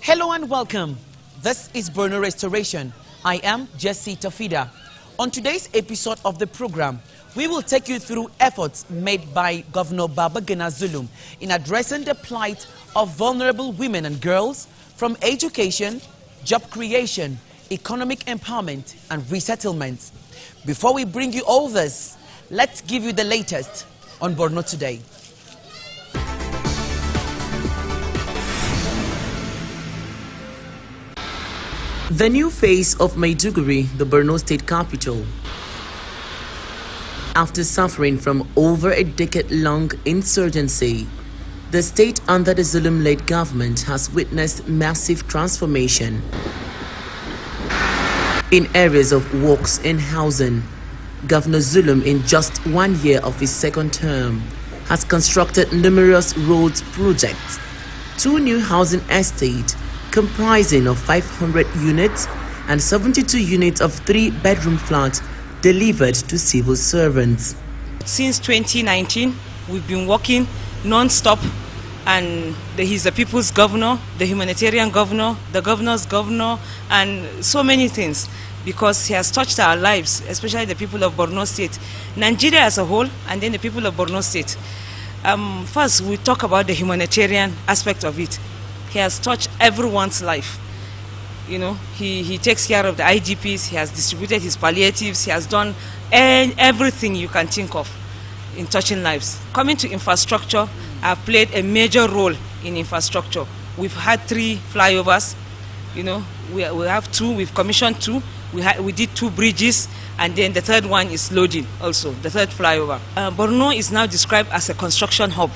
Hello and welcome. This is Borno Restoration. I am Jesse Tafida. On today's episode of the program, we will take you through efforts made by Governor Babagana Zulum in addressing the plight of vulnerable women and girls from education, job creation, economic empowerment and resettlement. Before we bring you all this, let's give you the latest on Borno today. The new face of Maiduguri, the Borno state capital. After suffering from over a decade-long insurgency, the state under the Zulum-led government has witnessed massive transformation in areas of works and housing. Governor Zulum, in just 1 year of his second term, has constructed numerous roads projects, 2 new housing estates comprising of 500 units and 72 units of 3-bedroom flats delivered to civil servants. Since 2019, we've been working non-stop, and he's the people's governor, the humanitarian governor, the governor's governor, and so many things, because he has touched our lives, especially the people of Borno State, Nigeria as a whole, and then the people of Borno State. First, we talk about the humanitarian aspect of it. He has touched everyone's life. You know, he takes care of the IDPs, he has distributed his palliatives, he has done everything you can think of in touching lives. Coming to infrastructure, I've played a major role in infrastructure. We've had 3 flyovers, you know, we have 2, we've commissioned 2, we did 2 bridges, and then the 3rd one is loading also, the 3rd flyover. Borno is now described as a construction hub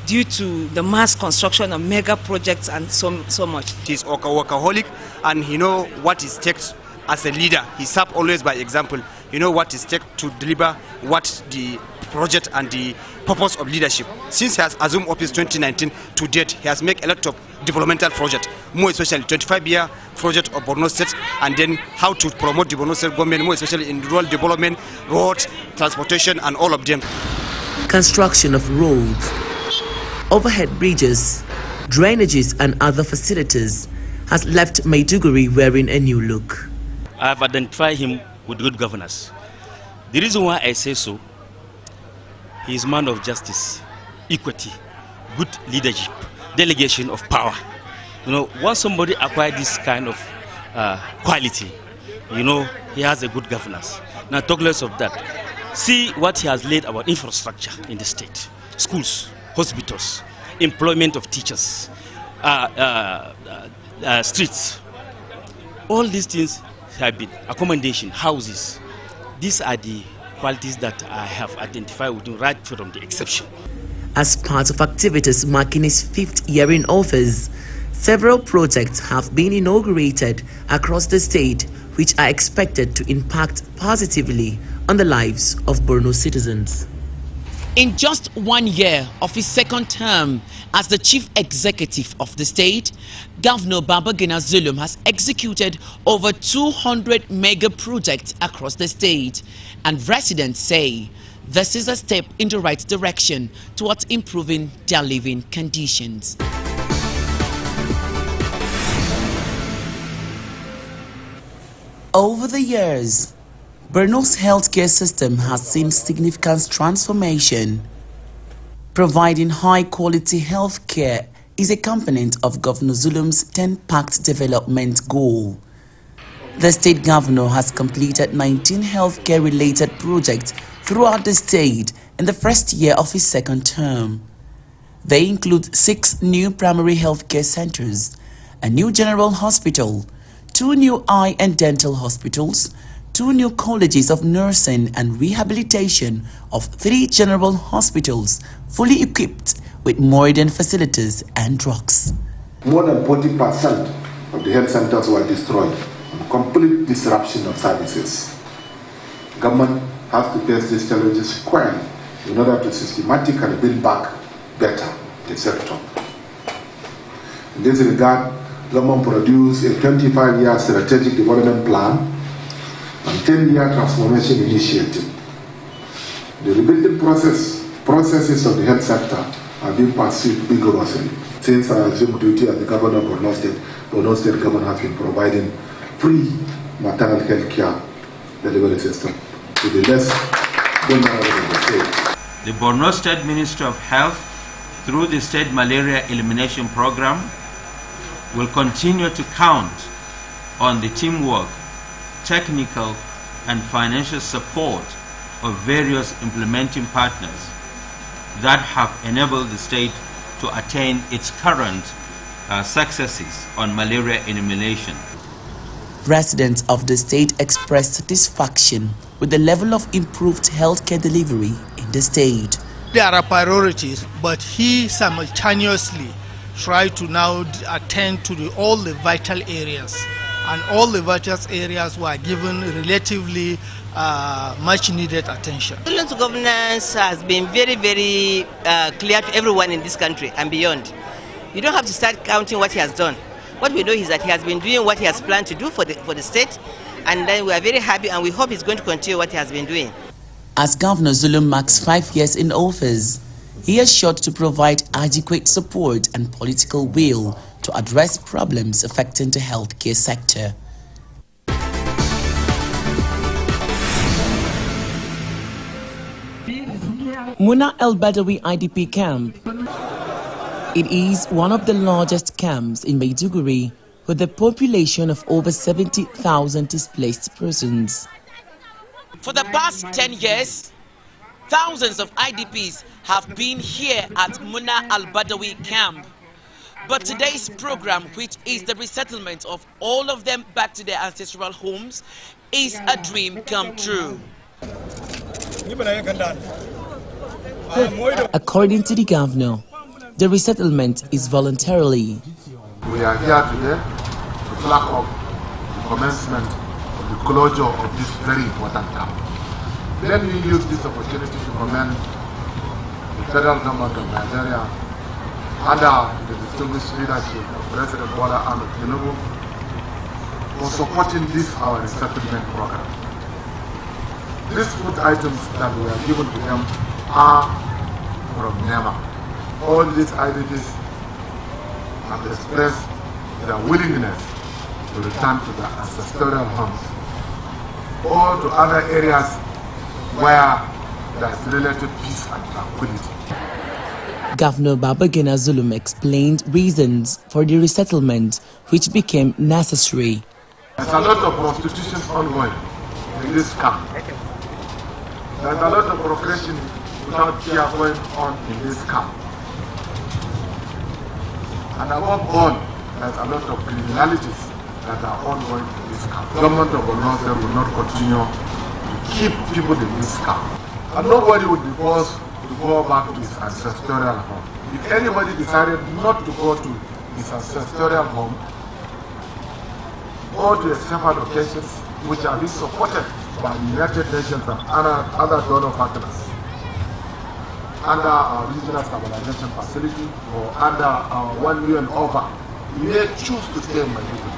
due to the mass construction of mega projects and so much. He's workaholic, and he knows what it takes as a leader. He serves always by example. You know what it takes to deliver what the project and the purpose of leadership. Since he has assumed office 2019 to date, he has made a lot of developmental projects, more especially 25-year project of Borno State, and then how to promote the Borno State government, more especially in rural development, roads, transportation, and all of them. Construction of roads, overhead bridges, drainages and other facilities has left Maiduguri wearing a new look. I have identified him with good governance. The reason why I say so, he is a man of justice, equity, good leadership, delegation of power. You know, once somebody acquires this kind of quality, you know, he has a good governance. Now, talk less of that. See what he has laid about infrastructure in the state, schools, hospitals, employment of teachers, streets. All these things have been accommodation, houses. These are the qualities that I have identified with him right from the exception. As part of activities marking his 5th year in office, several projects have been inaugurated across the state which are expected to impact positively on the lives of Borno citizens. In just 1 year of his second term as the chief executive of the state, Governor Babagana Zulum has executed over 200 mega projects across the state, and residents say this is a step in the right direction towards improving their living conditions. Over the years, Borno's healthcare system has seen significant transformation. Providing high-quality healthcare is a component of Governor Zulum's 10-pact development goal. The state governor has completed 19 healthcare-related projects throughout the state in the first year of his second term. They include 6 new primary healthcare centers, a new general hospital, 2 new eye and dental hospitals, 2 new colleges of nursing and rehabilitation of 3 general hospitals fully equipped with modern facilities and drugs. More than 40% of the health centers were destroyed, and complete disruption of services. Government has to face these challenges squarely in order to systematically build back better the sector. In this regard, government produced a 25-year strategic development plan and 10-year transformation initiative. The rebuilding processes of the health sector are being pursued vigorously. Since I assumed duty as the governor of Borno State government has been providing free maternal health care delivery system to the less vulnerable in the state. The Borno State Ministry of Health, through the State Malaria Elimination Program, will continue to count on the teamwork, technical and financial support of various implementing partners that have enabled the state to attain its current successes on malaria elimination. Residents of the state expressed satisfaction with the level of improved healthcare delivery in the state. There are priorities, but he simultaneously tried to now attend to all the vital areas, and all the vital areas were given relatively much needed attention. Zulum's governance has been very, very clear to everyone in this country and beyond. You don't have to start counting what he has done. What we know is that he has been doing what he has planned to do for the state, and then we are very happy and we hope he's going to continue what he has been doing. As Governor Zulum marks 5 years in office, he assured to provide adequate support and political will to address problems affecting the healthcare sector. Muna El-Badawi IDP camp. It is one of the largest camps in Maiduguri, with a population of over 70,000 displaced persons. For the past 10 years, thousands of IDPs have been here at Muna Al-Badawi camp. But today's program, which is the resettlement of all of them back to their ancestral homes, is a dream come true. According to the governor, the resettlement is voluntarily. We are here today to flag off the commencement of the closure of this very important camp. Let me use this opportunity to commend the federal government of Nigeria under the distinguished leadership of President Bola Ahmed Tinubu for supporting this our resettlement program. These food items that we are given to them are from NEMA. All these IDPs have expressed their willingness to return to their ancestral homes or to other areas where there is relative peace and tranquility. Governor Babagana Zulum explained reasons for the resettlement, which became necessary. There's a lot of prostitution ongoing in this camp. There's a lot of procreation without care going on in this camp. And above all, there's a lot of criminalities that are ongoing in this camp. The government of Borno State will not continue to keep people in this camp. And nobody would be forced to go back to his ancestral home. If anybody decided not to go to his ancestral home or to a safer locations which are being supported by the United Nations and other donor partners, under our regional stabilization facility or under our 1 million offer, you may choose to stay in Maiduguri.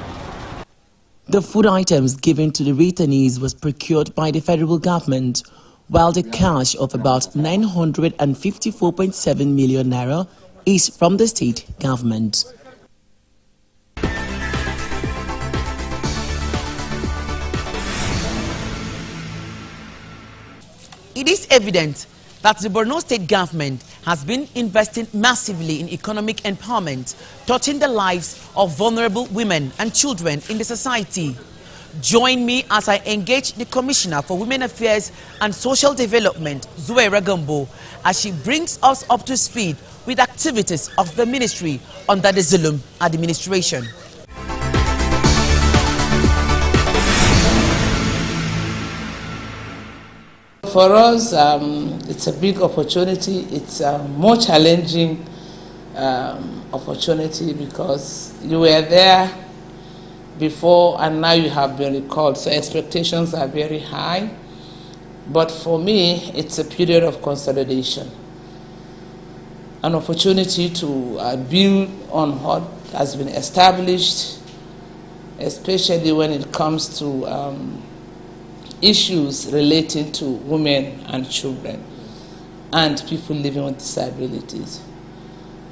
The food items given to the returnees was procured by the federal government, while the cash of about 954.7 million naira is from the state government. It is evident that the Borno state government has been investing massively in economic empowerment, touching the lives of vulnerable women and children in the society. Join me as I engage the Commissioner for Women Affairs and Social Development, Zuwaira Gambo, as she brings us up to speed with activities of the ministry under the Zulum administration. For us, it's a big opportunity. It's a more challenging opportunity because you were there before and now you have been recalled. So expectations are very high. But for me, it's a period of consolidation. An opportunity to build on what has been established, especially when it comes to issues relating to women and children and people living with disabilities.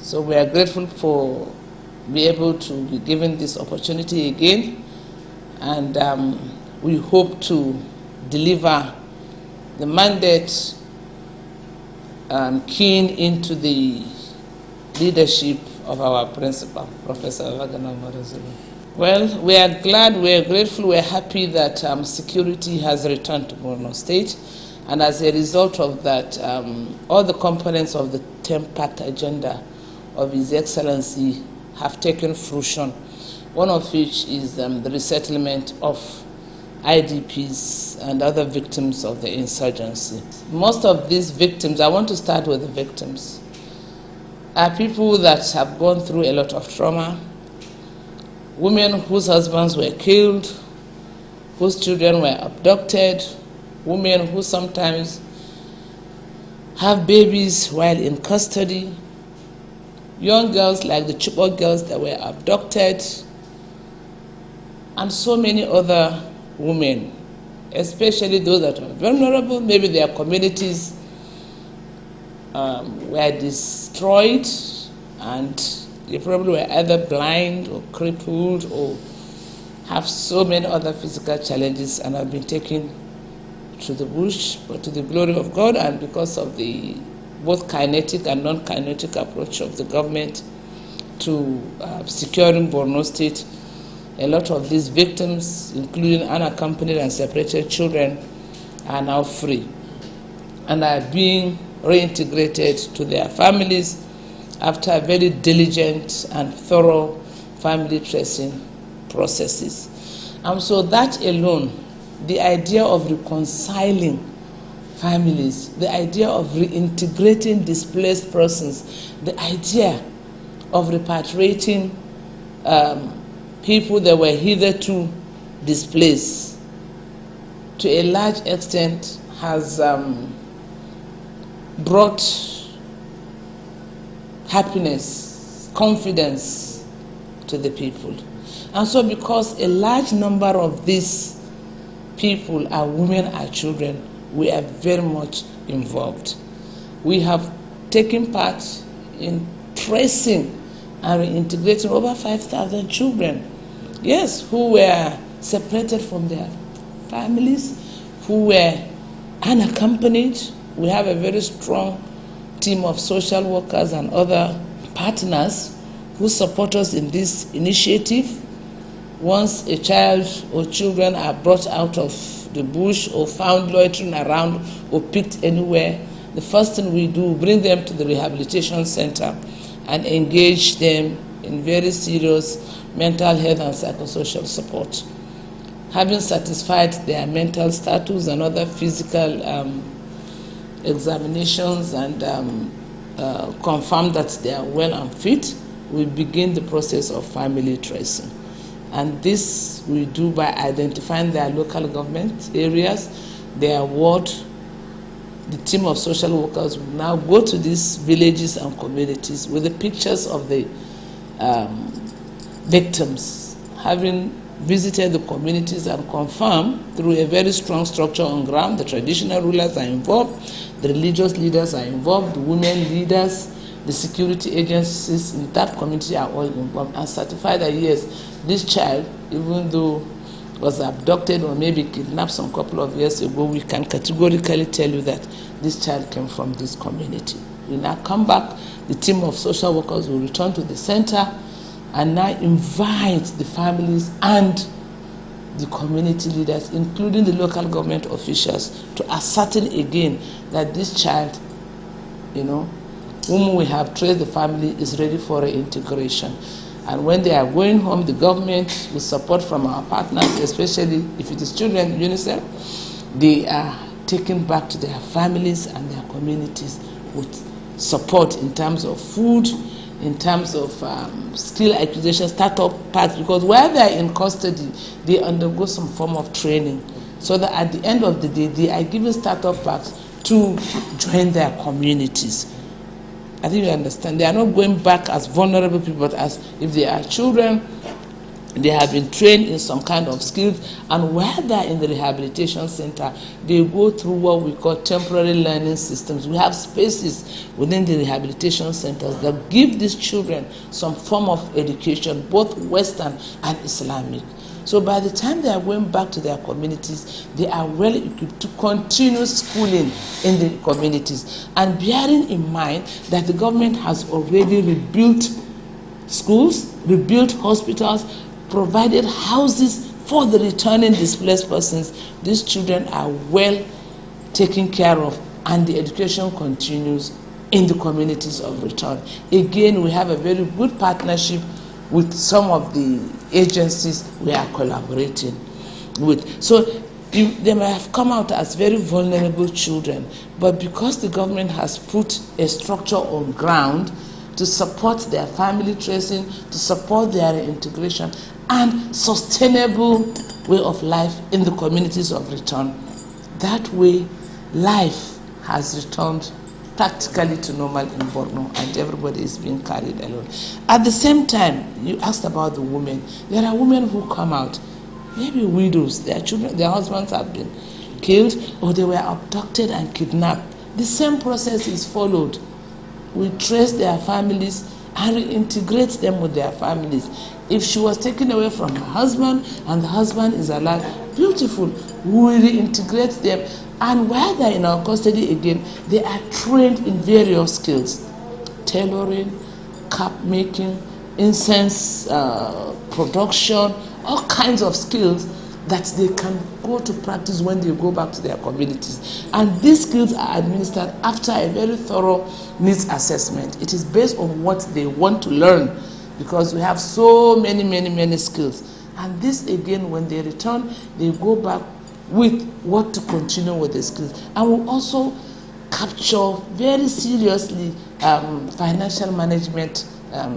So we are grateful for being able to be given this opportunity again, and we hope to deliver the mandate keen into the leadership of our principal, Professor Babagana. Well, we are glad, we are grateful, we are happy that security has returned to Borno State, and as a result of that, all the components of the 10-pact agenda of His Excellency have taken fruition, one of which is the resettlement of IDPs and other victims of the insurgency. Most of these victims, I want to start with the victims, are people that have gone through a lot of trauma, women whose husbands were killed, whose children were abducted, women who sometimes have babies while in custody, young girls like the Chibok girls that were abducted, and so many other women, especially those that are vulnerable. Maybe their communities were destroyed and they probably were either blind or crippled or have so many other physical challenges and have been taken to the bush, but to the glory of God and because of the both kinetic and non-kinetic approach of the government to securing Borno State, a lot of these victims, including unaccompanied and separated children, are now free and are being reintegrated to their families after a very diligent and thorough family tracing processes. So that alone, the idea of reconciling families, the idea of reintegrating displaced persons, the idea of repatriating people that were hitherto displaced, to a large extent has brought happiness, confidence to the people. And so because a large number of these people are women and children, we are very much involved. We have taken part in tracing and reintegrating over 5,000 children, yes, who were separated from their families, who were unaccompanied. We have a very strong team of social workers and other partners who support us in this initiative. Once a child or children are brought out of the bush or found loitering around or picked anywhere, the first thing we do, bring them to the rehabilitation center and engage them in very serious mental health and psychosocial support. Having satisfied their mental status and other physical examinations and confirm that they are well and fit, we begin the process of family tracing. And this we do by identifying their local government areas, their ward. The team of social workers will now go to these villages and communities with the pictures of the victims, having visited the communities and confirmed through a very strong structure on ground. The traditional rulers are involved, the religious leaders are involved, the women leaders, the security agencies in that community are all involved, and certify that yes, this child, even though was abducted or maybe kidnapped some couple of years ago, we can categorically tell you that this child came from this community. We now come back, the team of social workers will return to the center and now invite the families and the community leaders, including the local government officials, to ascertain again that this child, whom we have traced the family, is ready for reintegration. And when they are going home, the government, with support from our partners, especially if it is children, UNICEF, they are taken back to their families and their communities with support in terms of food, in terms of skill acquisition, startup packs, because while they are in custody, they undergo some form of training, so that at the end of the day, they are given startup packs to join their communities. I think you understand. They are not going back as vulnerable people, but as if they are children They have been trained in some kind of skills, and while they're in the rehabilitation center, they go through what we call temporary learning systems. We have spaces within the rehabilitation centers that give these children some form of education, both Western and Islamic. So by the time they are going back to their communities, they are well equipped to continue schooling in the communities. And bearing in mind that the government has already rebuilt schools, rebuilt hospitals, provided houses for the returning displaced persons, these children are well taken care of, and the education continues in the communities of return. Again, we have a very good partnership with some of the agencies we are collaborating with. So they may have come out as very vulnerable children, but because the government has put a structure on ground to support their family tracing, to support their integration, and sustainable way of life in the communities of return. That way, life has returned practically to normal in Borno, and everybody is being carried along. At the same time, you asked about the women. There are women who come out, maybe widows, their children, their husbands have been killed, or they were abducted and kidnapped. The same process is followed. We trace their families and reintegrate them with their families. If she was taken away from her husband and the husband is alive, beautiful, we reintegrate them. And while they're in our custody again, they are trained in various skills: tailoring, cap making, incense production, all kinds of skills that they can go to practice when they go back to their communities. And these skills are administered after a very thorough needs assessment. It is based on what they want to learn, because we have so many skills. And this again, when they return, they go back with what to continue with the skills. And we also capture very seriously financial management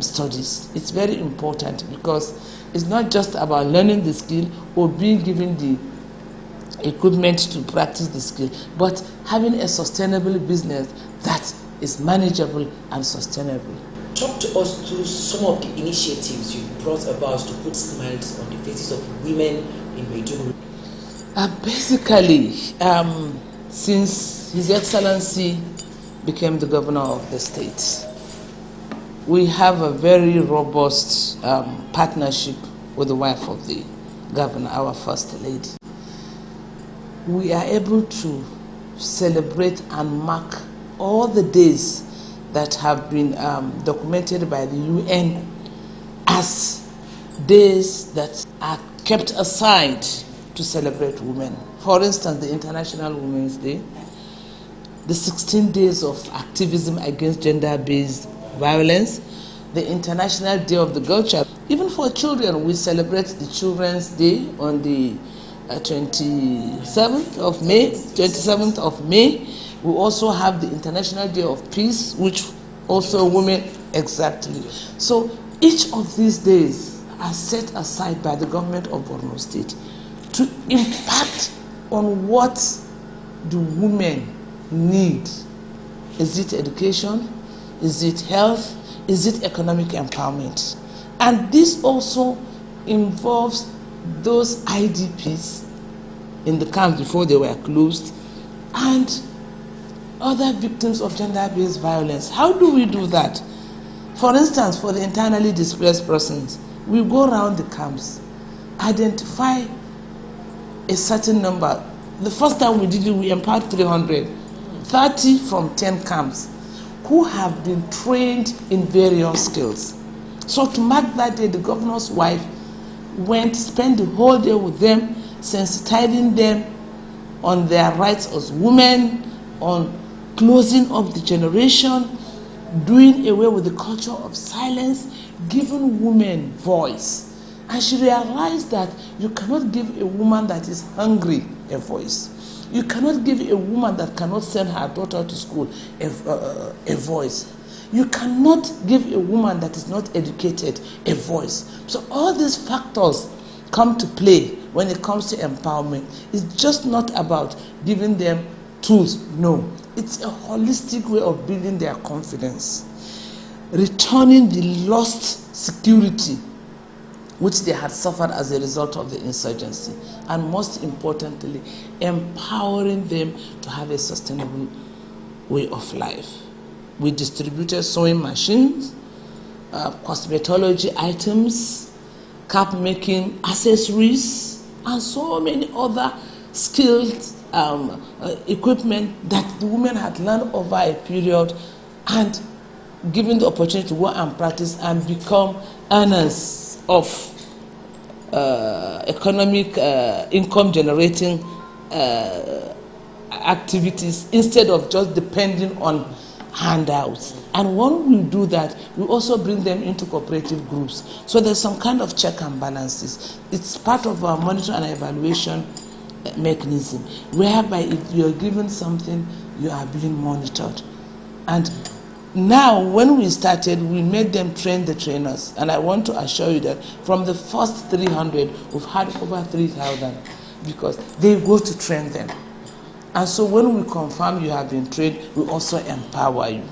studies. It's very important, because it's not just about learning the skill or being given the equipment to practice the skill, but having a sustainable business that is manageable and sustainable. Talk to us through some of the initiatives you brought about to put smiles on the faces of women in Maiduguri. Basically, since His Excellency became the governor of the state, we have a very robust partnership with the wife of the governor, our first lady. We are able to celebrate and mark all the days that have been documented by the UN as days that are kept aside to celebrate women. For instance, the International Women's Day, the 16 days of activism against gender-based violence, the International Day of the Girl Child. Even for children, we celebrate the Children's Day on the 27th of May. We also have the International Day of Peace, which also women, exactly. So each of these days are set aside by the government of Borno State to impact on what do women need. Is it education? Is it health? Is it economic empowerment? And this also involves those IDPs in the camps before they were closed and other victims of gender-based violence. How do we do that? For instance, for the internally displaced persons, we go around the camps, identify a certain number. The first time we did it, we empowered 330 from 10 camps who have been trained in various skills. So to mark that day, the governor's wife spent the whole day with them, sensitizing them on their rights as women, on closing up the generation, doing away with the culture of silence, giving women voice. And she realized that you cannot give a woman that is hungry a voice. You cannot give a woman that cannot send her daughter to school a voice. You cannot give a woman that is not educated a voice. So all these factors come to play when it comes to empowerment. It's just not about giving them tools. No, it's a holistic way of building their confidence, returning the lost security which they had suffered as a result of the insurgency. And most importantly, empowering them to have a sustainable way of life. We distributed sewing machines, cosmetology items, cap making accessories, and so many other skilled equipment that the women had learned over a period, and given the opportunity to go and practice and become earners of economic income generating activities instead of just depending on handouts. And when we do that, we also bring them into cooperative groups. So there's some kind of check and balances. It's part of our monitoring and evaluation mechanism, whereby if you're given something, you are being monitored. And now, when we started, we made them train the trainers. And I want to assure you that from the first 300, we've had over 3,000 because they go to train them. And so when we confirm you have been trained, we also empower you.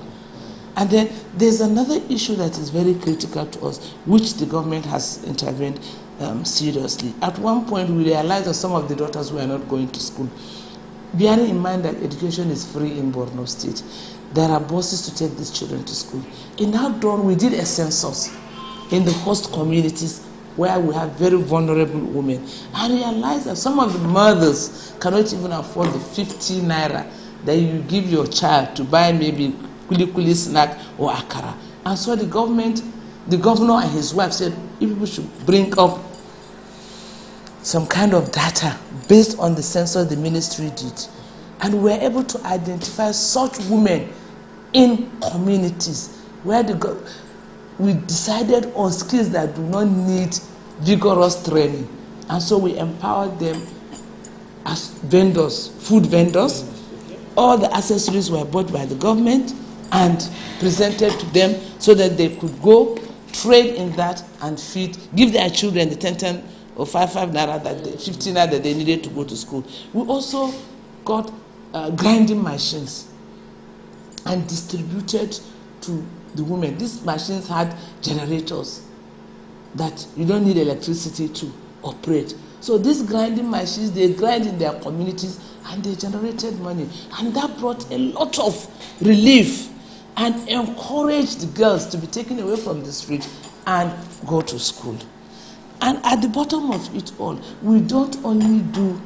And then there's another issue that is very critical to us, which the government has intervened seriously. At one point, we realized that some of the daughters were not going to school. Bearing in mind that education is free in Borno State, there are buses to take these children to school. In that dawn, we did a census in the host communities where we have very vulnerable women, and realized that some of the mothers cannot even afford the 50 naira that you give your child to buy maybe kuli snack or akara. And so the governor and his wife said, if people should bring up some kind of data based on the census the ministry did. And we were able to identify such women in communities where we decided on skills that do not need vigorous training. And so we empowered them as vendors, food vendors. All the accessories were bought by the government and presented to them so that they could go trade in that and feed, give their children the 10 or 5 naira, 15 naira that they needed to go to school. We also got grinding machines and distributed to the women. These machines had generators that you don't need electricity to operate. So these grinding machines, they grind in their communities and they generated money. And that brought a lot of relief and encouraged the girls to be taken away from the street and go to school. And at the bottom of it all, we don't only do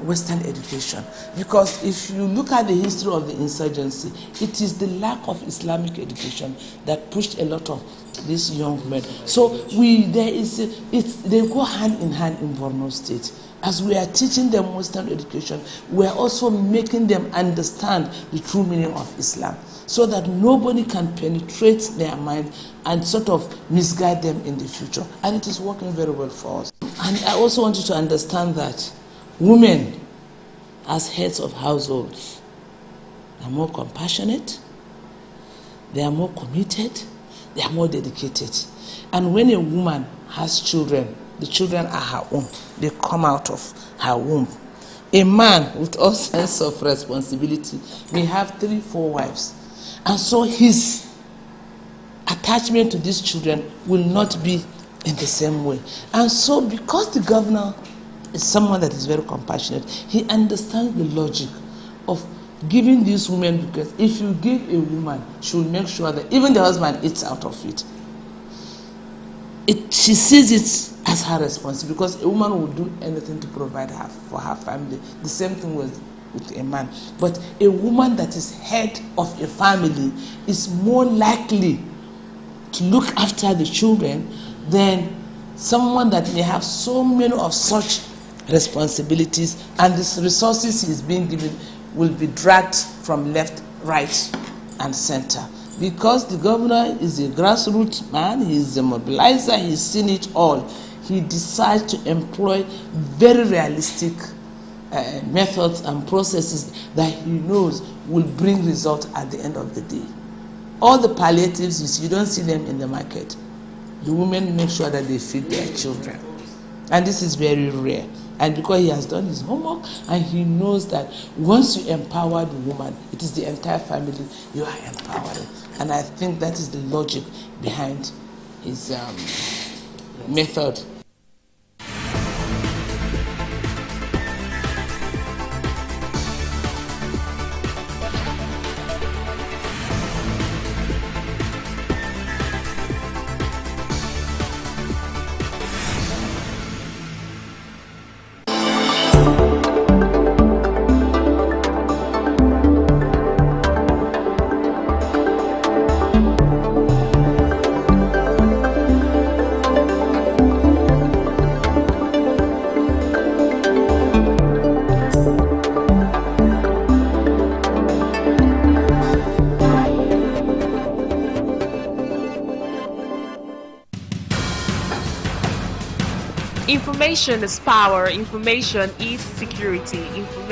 Western education, because if you look at the history of the insurgency, it is the lack of Islamic education that pushed a lot of these young men. So they go hand in hand in Borno State. As we are teaching them Western education, we are also making them understand the true meaning of Islam, so that nobody can penetrate their mind and sort of misguide them in the future. And it is working very well for us. And I also want you to understand that women, as heads of households, are more compassionate, they are more committed, they are more dedicated. And when a woman has children, the children are her own. They come out of her womb. A man with all sense of responsibility may have 3-4 wives. And so his attachment to these children will not be in the same way. And so because the governor is someone that is very compassionate, he understands the logic of giving these women, because if you give a woman, she will make sure that even the husband eats out of it. She sees it as her responsibility, because a woman will do anything to provide her for her family. The same thing with a man. But a woman that is head of a family is more likely to look after the children than someone that may have so many of such responsibilities, and the resources he is being given will be dragged from left, right, and center. Because the governor is a grassroots man, he is a mobilizer, he's seen it all. He decides to employ very realistic methods and processes that he knows will bring results at the end of the day. All the palliatives you see, you don't see them in the market. The women make sure that they feed their children. And this is very rare. And because he has done his homework, and he knows that once you empower the woman, it is the entire family you are empowering. And I think that is the logic behind his method. Information is power. Information is security. Information